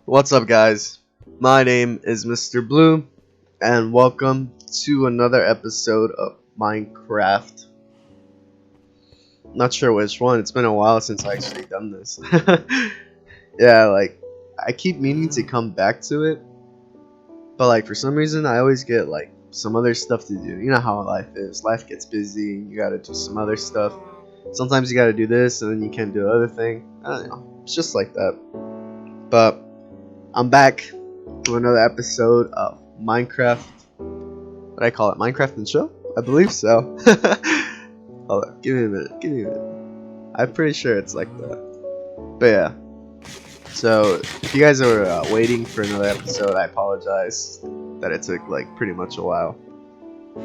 What's up, guys? My name is Mr. Blue, and welcome to another episode of Minecraft. Not sure which one, it's been a while since I actually done this. Yeah, I keep meaning to come back to it, but for some reason I always get some other stuff to do. You know how life is. Life gets busy, you gotta do some other stuff. Sometimes you gotta do this, and then you can't do the other thing. I don't know, it's just like that. But I'm back to another episode of Minecraft. What do I call it? Minecraft and Show? I believe so. Hold on, give me a minute. I'm pretty sure it's like that. But yeah. So, if you guys are waiting for another episode, I apologize that it took pretty much a while.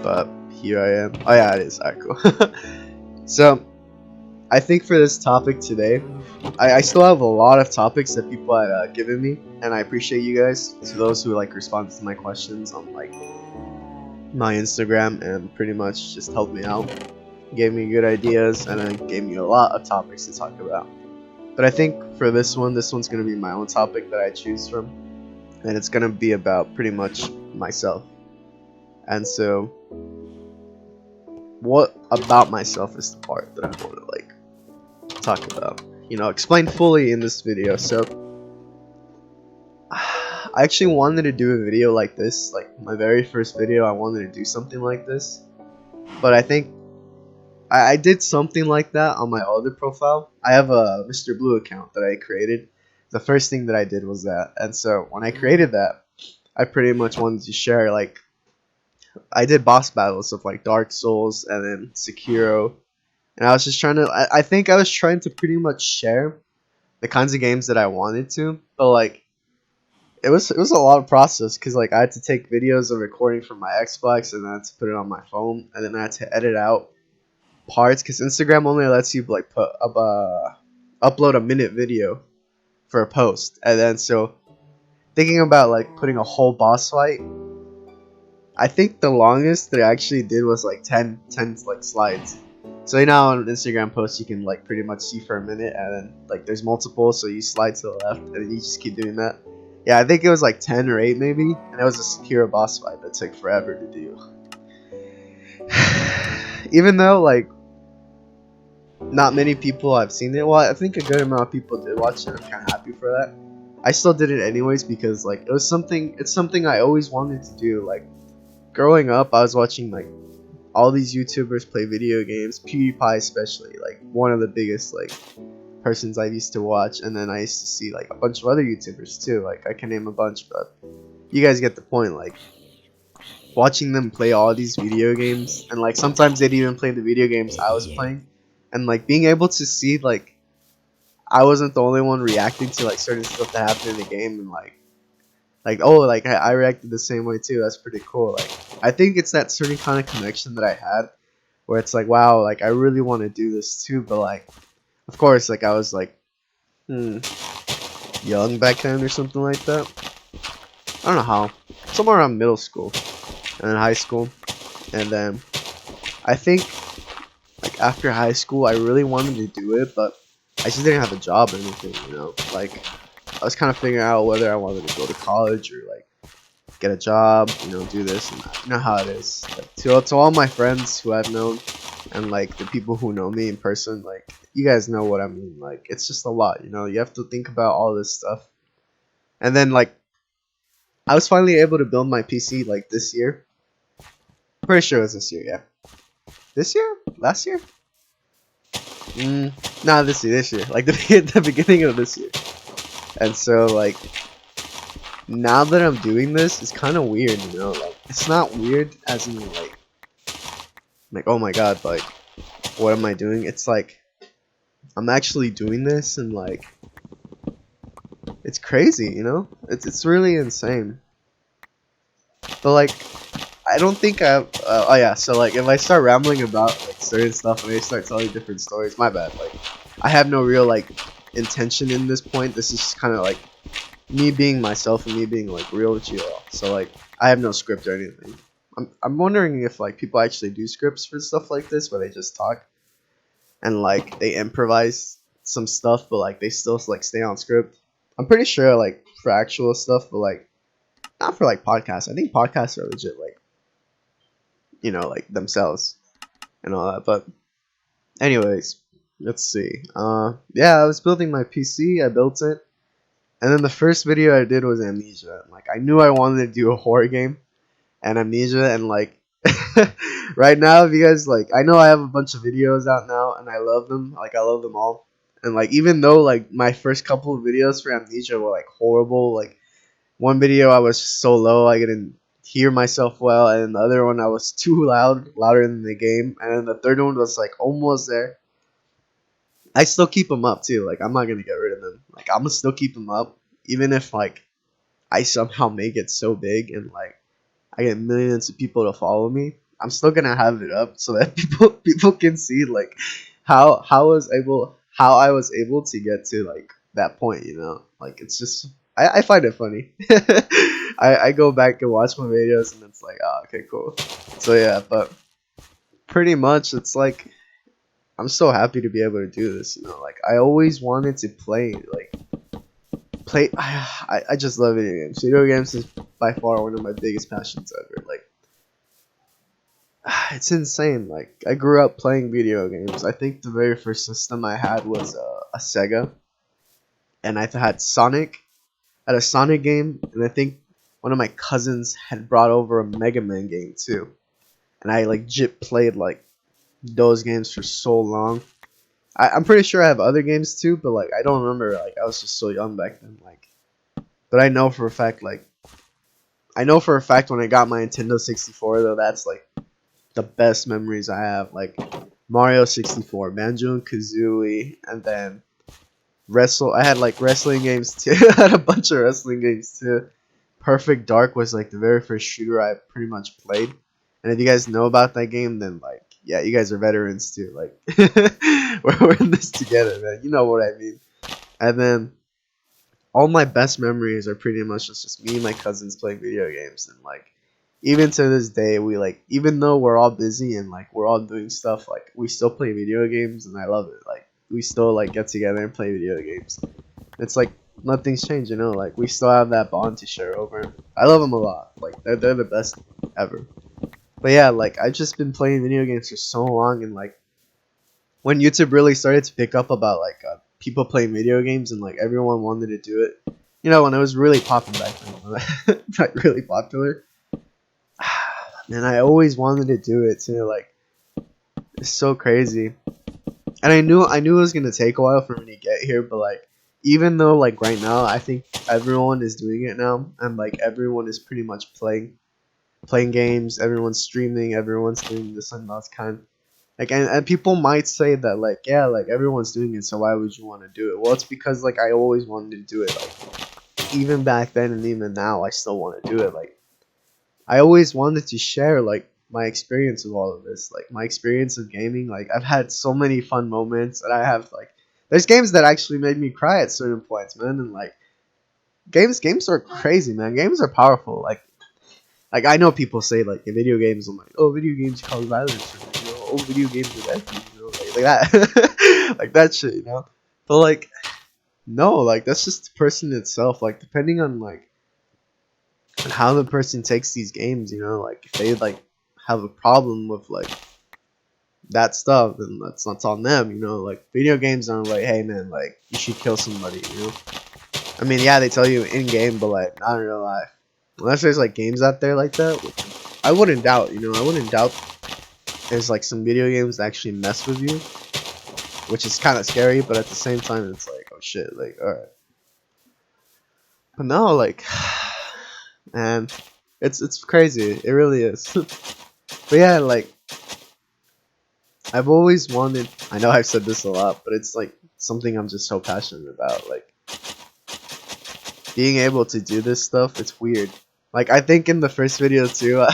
But here I am. Oh yeah, it is. Alright, cool. So, I think for this topic today, I still have a lot of topics that people had given me, and I appreciate you guys. To those who responded to my questions on my Instagram and pretty much just helped me out, gave me good ideas, and then gave me a lot of topics to talk about. But I think for this one's gonna be my own topic that I choose from, and it's gonna be about pretty much myself. And so, what about myself is the part that I want to talk about, explain fully in this video. So I actually wanted to do a video like this, my very first video. I wanted to do something like this, but I think I did something like that on my other profile. I have a Mr. Blue account that I created. The first thing that I did was that, and so when I created that, I pretty much wanted to share I did boss battles of Dark Souls and then Sekiro. And I was just trying to, I think I was trying to pretty much share the kinds of games that I wanted to, but it was a lot of process because I had to take videos of recording from my Xbox, and then I had to put it on my phone, and then I had to edit out parts because Instagram only lets you put up upload a minute video for a post, and then so thinking about putting a whole boss fight, I think the longest that I actually did was 10 slides. So on Instagram posts you can pretty much see for a minute, and then there's multiple, so you slide to the left and then you just keep doing that. Yeah, I think it was 10 or 8 maybe, and it was a Sekiro boss fight that took forever to do. Even though not many people have seen it, well, I think a good amount of people did watch it. I'm kind of happy for that. I still did it anyways because it's something I always wanted to do. Growing up, I was watching all these YouTubers play video games, PewDiePie especially, one of the biggest persons I used to watch, and then I used to see a bunch of other YouTubers too. I can name a bunch, but you guys get the point. Watching them play all these video games, and sometimes they'd even play the video games I was playing, and being able to see I wasn't the only one reacting to certain stuff that happened in the game, and I reacted the same way too. That's pretty cool. I think it's that certain kind of connection that I had, where it's wow, I really want to do this too, but of course, I was young back then or something like that. I don't know how. Somewhere around middle school and then high school, and then I think after high school I really wanted to do it, but I just didn't have a job or anything. I was kind of figuring out whether I wanted to go to college or get a job, do this and that. You know how it is. To all my friends who I've known, and the people who know me in person, you guys know what I mean. It's just a lot, you have to think about all this stuff. And then I was finally able to build my PC this year. Pretty sure it was this year, yeah. This year? Last year? Nah, this year. The beginning of this year. And so now that I'm doing this, it's kind of weird, it's not weird as in oh my god, what am I doing? It's I'm actually doing this, and it's crazy, it's really insane. But I don't think oh yeah, so if I start rambling about certain stuff and I start telling different stories, my bad. I have no real intention in this point. This is just kind of me being myself and me being real with you all. So I have no script or anything. I'm wondering if people actually do scripts for stuff like this, where they just talk and they improvise some stuff, but they still stay on script. I'm pretty sure for actual stuff, but like not for like podcasts. I think podcasts are legit, like, you know, like themselves and all that. But anyways, let's see. Yeah, I was building my PC. I built it, and then the first video I did was Amnesia. Like I knew I wanted to do a horror game and Amnesia, and like right now, if you guys like, I know I have a bunch of videos out now, and I love them. Like I love them all. And like even though like my first couple of videos for Amnesia were like horrible, like one video I was so low I couldn't hear myself well, and the other one I was too loud, louder than the game, and then the third one was like almost there. I still keep them up too. Like I'm not gonna get rid of them. Like I'm gonna still keep them up, even if like I somehow make it so big and like I get millions of people to follow me. I'm still gonna have it up so that people can see like how I was able to get to like that point. You know, like it's just I find it funny. I go back and watch my videos and it's like, oh, okay, cool. So yeah, but pretty much it's like I'm so happy to be able to do this. You know, like I always wanted to play. I just love video games. Video games is by far one of my biggest passions ever. Like it's insane. Like I grew up playing video games. I think the very first system I had was a Sega, and I had Sonic. I had a Sonic game, and I think one of my cousins had brought over a Mega Man game too. And I like legit played like those games for so long. I'm pretty sure I have other games too, but like I don't remember. Like I was just so young back then. Like, but I know for a fact. Like I know for a fact when I got my Nintendo 64 though, that's like the best memories I have. Like Mario 64, Banjo and Kazooie, and then I had like wrestling games too. I had a bunch of wrestling games too. Perfect Dark was like the very first shooter I pretty much played. And if you guys know about that game, then like yeah, you guys are veterans too. Like we're in this together, man. You know what I mean. And then all my best memories are pretty much just me and my cousins playing video games, and like even to this day we like, even though we're all busy and like we're all doing stuff, like we still play video games, and I love it. Like we still like get together and play video games. It's like nothing's changed, you know. Like we still have that bond to share over. I love them a lot. Like they're the best ever. But yeah, like I've just been playing video games for so long, and like when YouTube really started to pick up about like people playing video games and like everyone wanted to do it, you know, when it was really popping back then, like really popular. And I always wanted to do it too. Like it's so crazy, and I knew it was gonna take a while for me to get here, but like even though like right now I think everyone is doing it now, and like everyone is pretty much playing games, everyone's streaming, everyone's doing this and that kind. Like and people might say that like yeah, like everyone's doing it, so why would you want to do it? Well, it's because like I always wanted to do it. Like even back then and even now I still want to do it. Like I always wanted to share like my experience of all of this, like my experience of gaming. Like I've had so many fun moments, and I have like there's games that actually made me cry at certain points, man. And like games are crazy, man. Games are powerful. Like I know people say like in video games, I'm like, oh, video games cause violence, or, you know, oh, video games are bad, you know, like that, like that shit, you know. But like, no, like that's just the person itself. Like depending on like how the person takes these games, you know, like if they like have a problem with like that stuff, then that's on them, you know. Like video games aren't like, hey man, like you should kill somebody, you know. I mean, yeah, they tell you in game, but like not in real life. Unless there's like games out there like that, which I wouldn't doubt, you know. I wouldn't doubt there's like some video games that actually mess with you, which is kind of scary, but at the same time, it's like, oh shit, like alright. But no, like, man, it's crazy. It really is. But yeah, like I've always wanted. I know I've said this a lot, but it's like something I'm just so passionate about. Like being able to do this stuff, it's weird. Like I think in the first video too,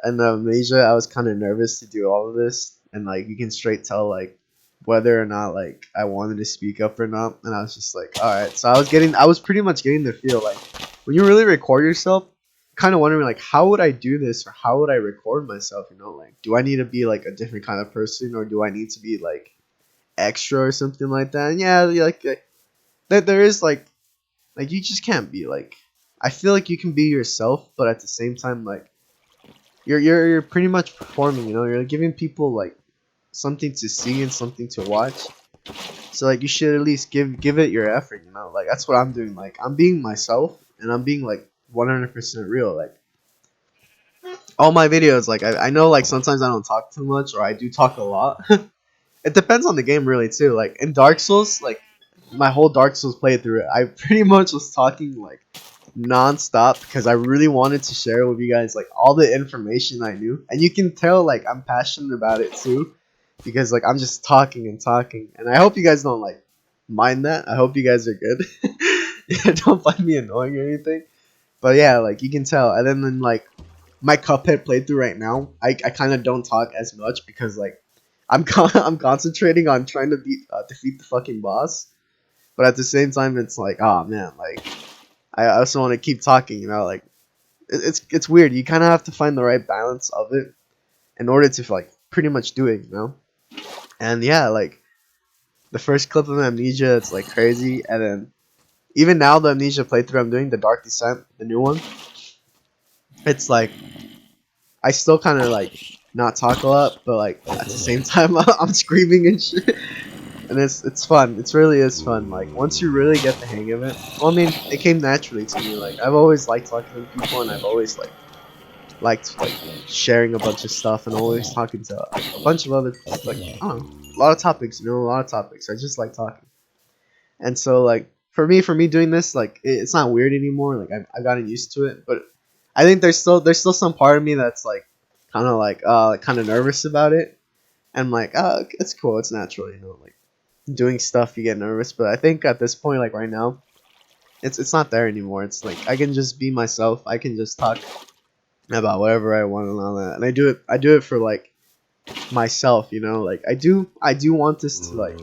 in Malaysia, I was kind of nervous to do all of this, and like you can straight tell like whether or not like I wanted to speak up or not, and I was just like, all right. So I was pretty much getting the feel like when you really record yourself, kind of wondering like how would I do this, or how would I record myself? You know, like do I need to be like a different kind of person, or do I need to be like extra or something like that? And yeah, like there is like like you just can't be like. I feel like you can be yourself, but at the same time, like you're pretty much performing. You know, you're giving people like something to see and something to watch. So like you should at least give it your effort. You know, like that's what I'm doing. Like I'm being myself and I'm being like 100% real. Like all my videos, like I know like sometimes I don't talk too much or I do talk a lot. It depends on the game really too. Like in Dark Souls, like my whole Dark Souls playthrough, I pretty much was talking like non-stop because I really wanted to share with you guys like all the information I knew, and you can tell like I'm passionate about it too because like I'm just talking and talking, and I hope you guys don't like mind that. I hope you guys are good. Yeah, don't find me annoying or anything. But yeah, like you can tell, and then like my Cuphead playthrough right now, I kind of don't talk as much because like I'm concentrating on trying to defeat the fucking boss, but at the same time it's like oh man, like I also want to keep talking, you know, like it's weird. You kind of have to find the right balance of it in order to like pretty much do it, you know. And yeah, like the first clip of Amnesia, it's like crazy, and then even now the Amnesia playthrough I'm doing, the Dark Descent, the new one, it's like I still kind of like not talk a lot, but like at the same time I'm screaming and shit, and it's fun. It really is fun. Like once you really get the hang of it, well, I mean, it came naturally to me. Like I've always liked talking to people, and I've always liked like sharing a bunch of stuff, and always talking to a bunch of other like I don't know, a lot of topics. You know, a lot of topics. I just like talking, and so like for me doing this, like it's not weird anymore. Like I've gotten used to it, but I think there's still some part of me that's like kind of nervous about it, and like it's cool, it's natural, you know, like doing stuff you get nervous, but I think at this point, like right now, it's not there anymore. It's like I can just be myself. I can just talk about whatever I want and all that, and I do it for like myself, you know. Like I do want this to like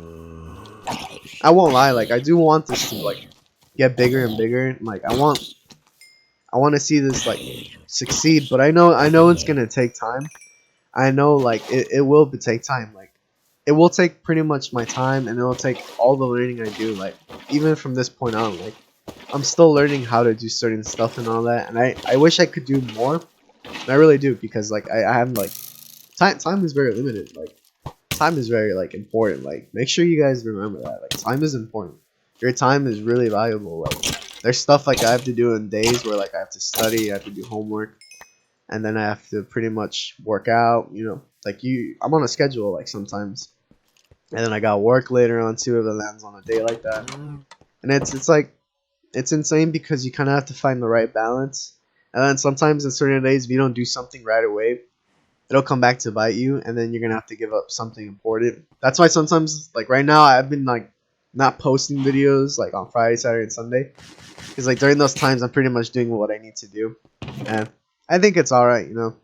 I won't lie, like I do want this to like get bigger and bigger. Like I want to see this like succeed, but I know it's gonna take time. I know like it will take time. Like it will take pretty much my time, and it will take all the learning I do. Like even from this point on, like I'm still learning how to do certain stuff and all that, and I wish I could do more. And I really do because like I have like time is very limited. Like time is very like important. Like make sure you guys remember that. Like time is important. Your time is really valuable. Like there's stuff like I have to do in days where like I have to study, I have to do homework, and then I have to pretty much work out. You know, like I'm on a schedule like sometimes, and then I got work later on too if it lands on a day like that. And it's like it's insane because you kind of have to find the right balance. And then sometimes in certain days, if you don't do something right away, it'll come back to bite you, and then you're gonna have to give up something important. That's why sometimes, like right now, I've been like not posting videos like on Friday, Saturday, and Sunday, because like during those times, I'm pretty much doing what I need to do, and I think it's all right. You know,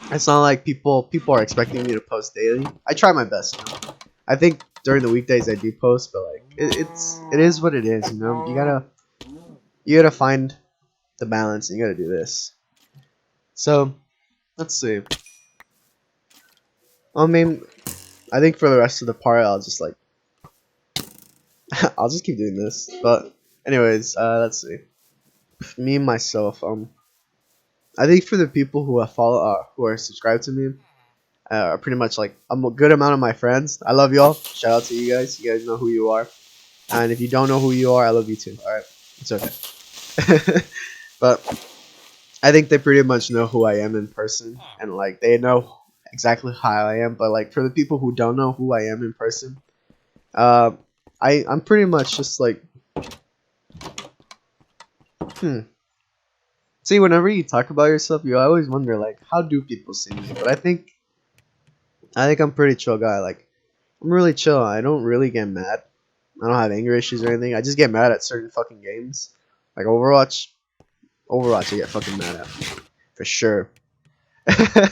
it's not like people are expecting me to post daily. I try my best. You know? I think during the weekdays I do post, but like it is what it is. You know, you gotta find the balance, and you gotta do this. So let's see. I mean, I think for the rest of the part, I'll just like I'll just keep doing this. But anyways, let's see. Me myself, I think for the people who who are subscribed to me, are pretty much like a good amount of my friends. I love y'all. Shout out to you guys. You guys know who you are. And if you don't know who you are, I love you too. All right, it's okay. But I think they pretty much know who I am in person, and like they know exactly how I am. But like for the people who don't know who I am in person, uh, I'm pretty much just like hmm. See, whenever you talk about yourself, you always wonder like how do people see me? But I think I'm a pretty chill guy. Like I'm really chill. I don't really get mad. I don't have anger issues or anything. I just get mad at certain fucking games, like Overwatch. Overwatch, I get fucking mad at for sure. But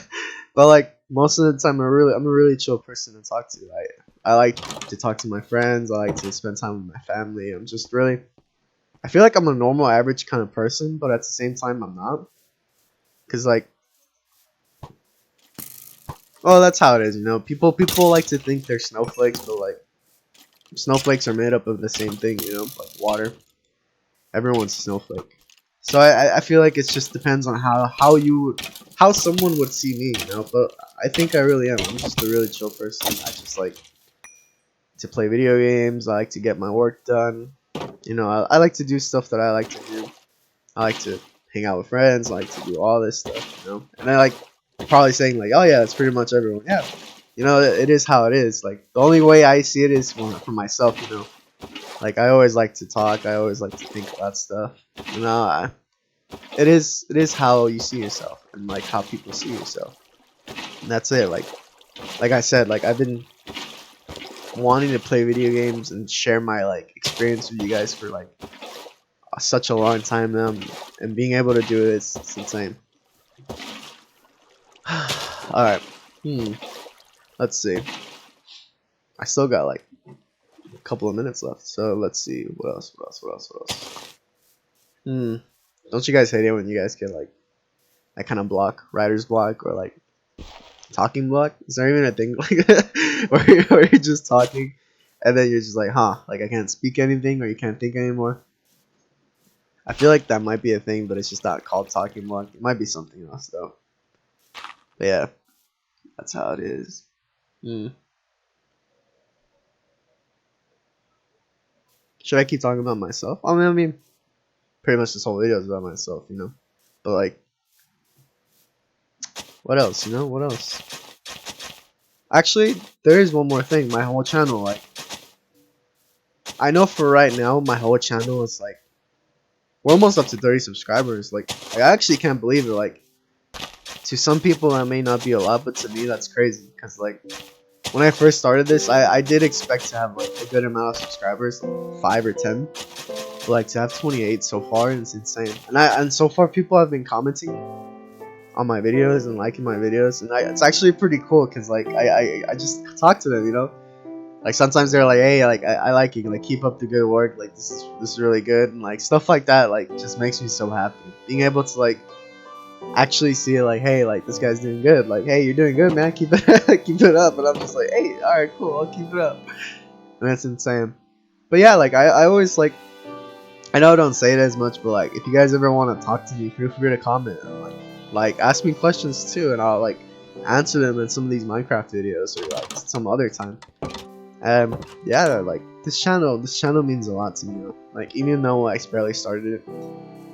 like most of the time, I'm a really chill person to talk to. I like to talk to my friends. I like to spend time with my family. I'm just really. I feel like I'm a normal, average kind of person, but at the same time, I'm not. Cause like, well, that's how it is, you know. People like to think they're snowflakes, but like, snowflakes are made up of the same thing, you know, like water. Everyone's snowflake. So I feel like it just depends on how someone would see me, you know. But I think I really am. I'm just a really chill person. I just like to play video games. I like to get my work done. You know, I like to do stuff that I like to do. I like to hang out with friends. I like to do all this stuff, you know. And I like probably saying like, oh yeah, it's pretty much everyone. Yeah, you know, it is how it is. Like the only way I see it is for myself, you know. Like I always like to talk. I always like to think about stuff. You know, it is how you see yourself and like how people see yourself. And that's it. Like I said, like I've been wanting to play video games and share my like experience with you guys for like such a long time now, and being able to do it is it's insane. All right. Let's see. I still got like a couple of minutes left, so let's see what else. What else? Don't you guys hate it when you guys get like that kind of block, writer's block, or like talking block? Is there even a thing like that where you're just talking and then you're just like, huh, like I can't speak anything or you can't think anymore? I feel like that might be a thing, but it's just not called talking block. It might be something else though. But yeah, that's how it is. Should I keep talking about myself? I mean, pretty much this whole video is about myself, you know. But like, what else? You know, what else? Actually, there is one more thing. My whole channel, like, I know for right now, my whole channel is like, we're almost up to 30 subscribers. Like, I actually can't believe it. Like, to some people that may not be a lot, but to me that's crazy. Cause like, when I first started this, I did expect to have like a good amount of subscribers, like 5 or 10. But like to have 28 so far, it's insane. And so far people have been commenting on my videos and liking my videos, and it's actually pretty cool. Cause like I just talk to them, you know. Like sometimes they're like, hey, like I like you, like keep up the good work, like this is really good, and like stuff like that, like just makes me so happy. Being able to like actually see it, like, hey, like this guy's doing good, like, hey, you're doing good, man, keep it keep it up, and I'm just like, hey, all right, cool, I'll keep it up, and that's insane. But yeah, like I always like, I know I don't say it as much, but like if you guys ever want to talk to me, feel free to comment and like ask me questions too, and I'll like answer them in some of these Minecraft videos or like some other time. Yeah, like this channel means a lot to me, you know? Like even though I barely started it,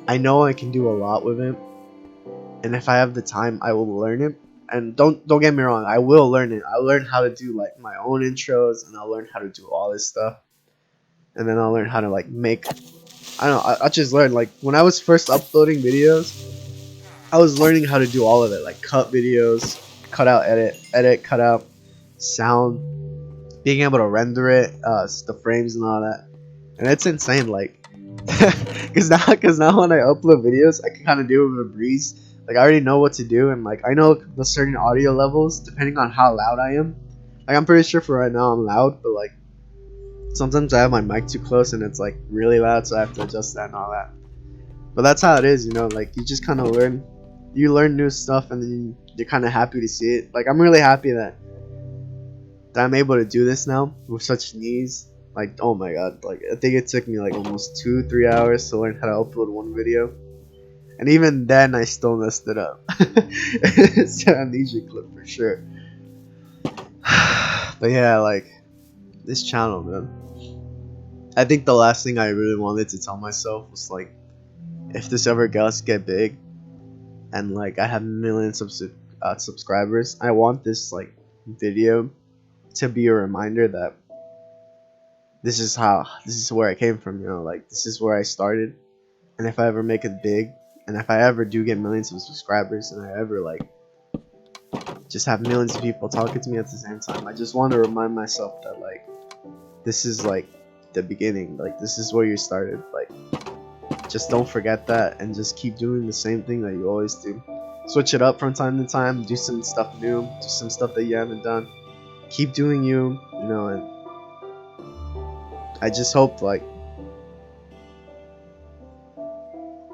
I know I can do a lot with it, and if I have the time, I will learn it. And don't get me wrong, I will learn it. I'll learn how to do like my own intros, and I'll learn how to do all this stuff, and then I'll learn how to like make. I don't know. I just learned like when I was first uploading videos, I was learning how to do all of it, like cut videos, cut out, edit, cut out, sound, being able to render it, the frames and all that, and it's insane. Like, cause now when I upload videos, I can kind of do it with a breeze. Like I already know what to do, and like I know the certain audio levels depending on how loud I am. Like I'm pretty sure for right now I'm loud, but like sometimes I have my mic too close and it's like really loud, so I have to adjust that and all that. But that's how it is, you know. Like you just kind of learn, you learn new stuff, and then you're kind of happy to see it. Like I'm really happy that I'm able to do this now with such ease. Like, oh my god, like I think it took me like almost 2-3 hours to learn how to upload one video, and even then I still messed it up. It's an amnesia clip for sure. But yeah, like this channel, man, I think the last thing I really wanted to tell myself was like, if this ever does get big and like I have millions of subscribers, I want this like video to be a reminder that this is where I came from, you know, like this is where I started. And if I ever make it big, and if I ever do get millions of subscribers, and I ever like just have millions of people talking to me at the same time, I just want to remind myself that like this is like the beginning, like this is where you started. Like just don't forget that, and just keep doing the same thing that you always do. Switch it up from time to time, do some stuff new, do some stuff that you haven't done. Keep doing you, you know, and I just hope like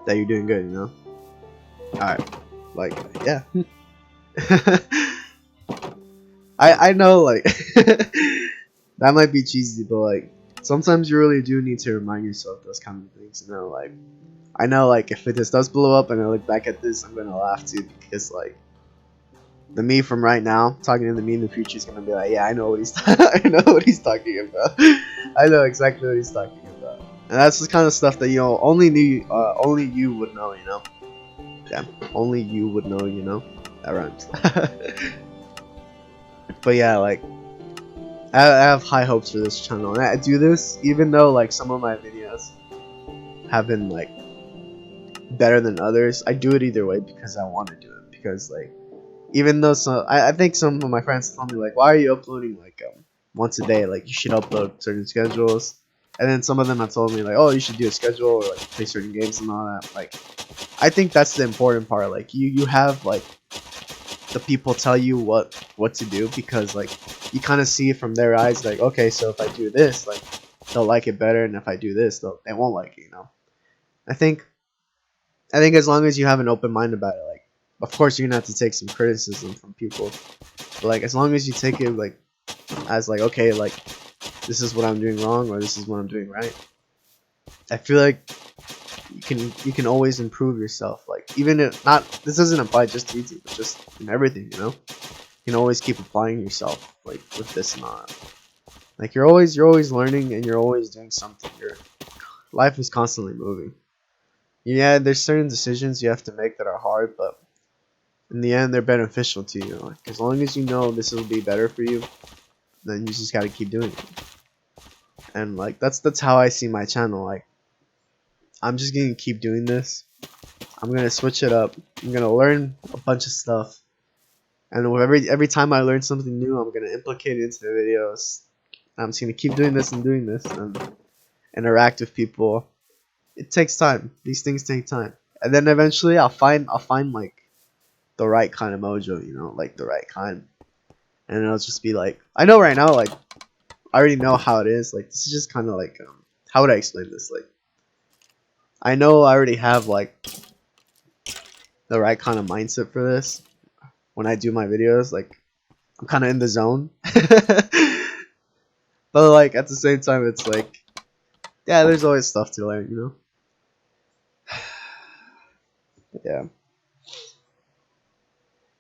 that you're doing good, you know. Alright, like yeah. I know like that might be cheesy, but like sometimes you really do need to remind yourself those kind of things. You know, like I know, like if it just does blow up and I look back at this, I'm gonna laugh too because like the me from right now talking to the me in the future is gonna be like, yeah, I know what he's I know what he's talking about. I know exactly what he's talking about, and that's the kind of stuff that only you would know. You know, yeah, only you would know. You know, that rhymes. But yeah, like I have high hopes for this channel, and I do this even though like some of my videos have been like better than others. I do it either way because I want to do it because like even though I think some of my friends tell me like, why are you uploading like once a day, like you should upload certain schedules, and then some of them have told me like, oh, you should do a schedule or like play certain games and all that. Like I think that's the important part. Like you have like the people tell you what to do because like you kind of see it from their eyes, like, okay, so if I do this, like they'll like it better, and if I do this, they won't like it, you know. I think as long as you have an open mind about it, like of course you're gonna have to take some criticism from people, but like as long as you take it like as like, okay, like this is what I'm doing wrong or this is what I'm doing right, I feel like you can always improve yourself. Like even if not, this doesn't apply just to YouTube, but just in everything, you know. You can always keep applying yourself, like with this and that. Like you're always learning and you're always doing something. Your life is constantly moving. Yeah, there's certain decisions you have to make that are hard, but in the end they're beneficial to you. Like as long as you know this will be better for you, then you just gotta keep doing it. And like that's how I see my channel. Like I'm just gonna keep doing this. I'm gonna switch it up. I'm gonna learn a bunch of stuff. And with every time I learn something new, I'm gonna implicate it into the videos. I'm just gonna keep doing this and interact with people. It takes time. These things take time. And then eventually I'll find like the right kind of mojo, you know, like the right kind. And it'll just be like, I know right now, like I already know how it is. Like this is just kind of like how would I explain this? Like I know I already have like the right kind of mindset for this when I do my videos. Like I'm kind of in the zone. But like at the same time, it's like, yeah, there's always stuff to learn, you know. But yeah,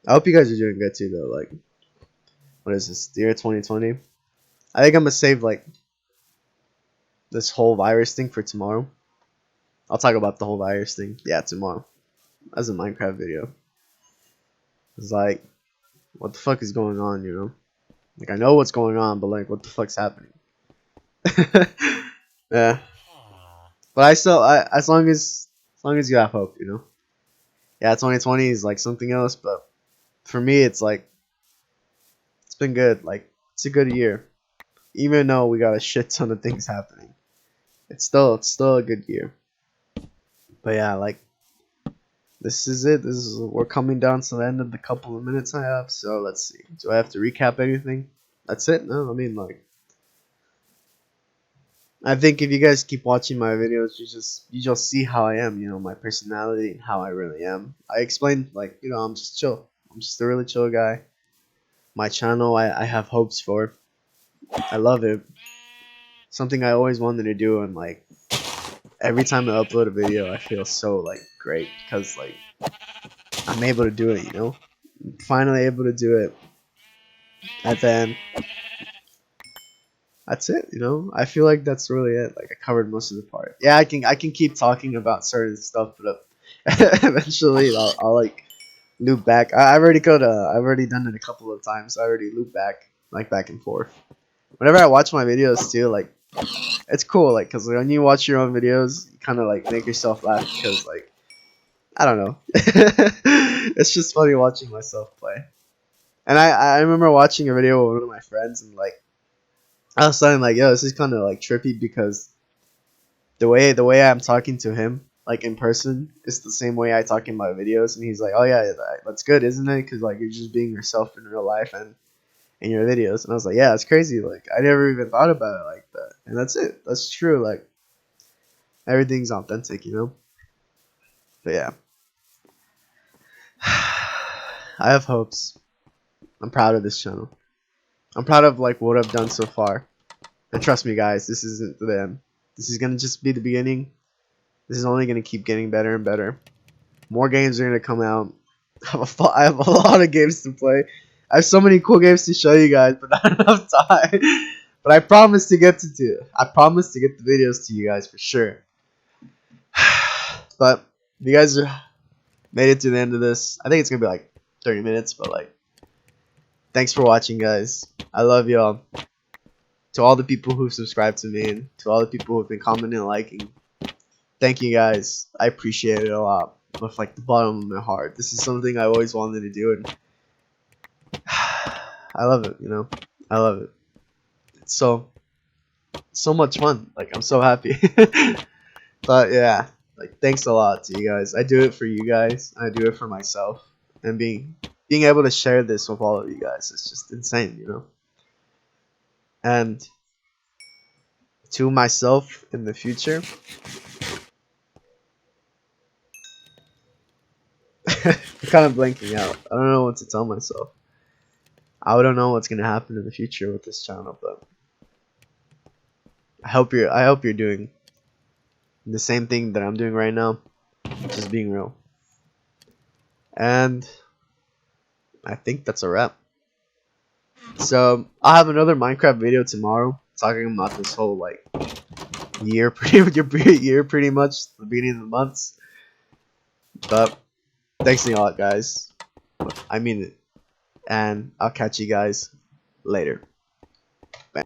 I hope you guys are doing good too, though. Like, what is this? The year 2020. I think I'm gonna save like this whole virus thing for tomorrow. I'll talk about the whole virus thing. Yeah, tomorrow, as a Minecraft video. It's like, what the fuck is going on, you know? Like I know what's going on, but like, what the fuck's happening? Yeah, but as long as you have hope, you know. Yeah, 2020 is like something else, but for me, it's like it's been good. Like it's a good year, even though we got a shit ton of things happening. It's still a good year. But yeah, like this is it. We're coming down to the end of the couple of minutes I have. So let's see. Do I have to recap anything? That's it. No, I mean like I think if you guys keep watching my videos, you just see how I am. You know, my personality and how I really am. I explained like, you know, I'm just chill. I'm just a really chill guy. My channel, I have hopes for. I love it. Something I always wanted to do, and like every time I upload a video, I feel so like great because like I'm able to do it. You know, I'm finally able to do it. And then that's it. You know, I feel like that's really it. Like I covered most of the part. Yeah, I can keep talking about certain stuff, but eventually I'll like loop back. I've already I've already done it a couple of times. I already loop back like back and forth. Whenever I watch my videos too, like it's cool, like because when you watch your own videos, you kind of like make yourself laugh because like I don't know, it's just funny watching myself play. And I remember watching a video with one of my friends, and like I was saying like, yo, this is kind of like trippy because the way I'm talking to him like in person is the same way I talk in my videos, and he's like, oh yeah, that's good, isn't it? Because like you're just being yourself in real life and in your videos. And I was like, yeah, it's crazy. Like I never even thought about it like that. And that's it. That's true. Like everything's authentic, you know. But yeah, I have hopes. I'm proud of this channel. I'm proud of like what I've done so far. And trust me, guys, this isn't the end. This is gonna just be the beginning. This is only gonna keep getting better and better. More games are gonna come out. I have a lot of games to play. I have so many cool games to show you guys, but not enough time. But I promise to get to do. I promise to get the videos to you guys for sure. But if you guys made it to the end of this, I think it's gonna be like 30 minutes. But like, thanks for watching, guys. I love y'all. To all the people who subscribed to me and to all the people who've been commenting and liking, thank you guys. I appreciate it a lot. With like the bottom of my heart. This is something I always wanted to do, and I love it. You know, I love it. It's so much fun. Like I'm so happy. But yeah, like thanks a lot to you guys. I do it for you guys. I do it for myself, and being able to share this with all of you guys is just insane. You know, and to myself in the future. I'm kind of blanking out. I don't know what to tell myself. I don't know what's gonna happen in the future with this channel, but I hope you're doing the same thing that I'm doing right now, just being real. And I think that's a wrap. So I'll have another Minecraft video tomorrow talking about this whole like year pretty much the beginning of the months. But thanks a lot, guys. I mean it. And I'll catch you guys later. Bye.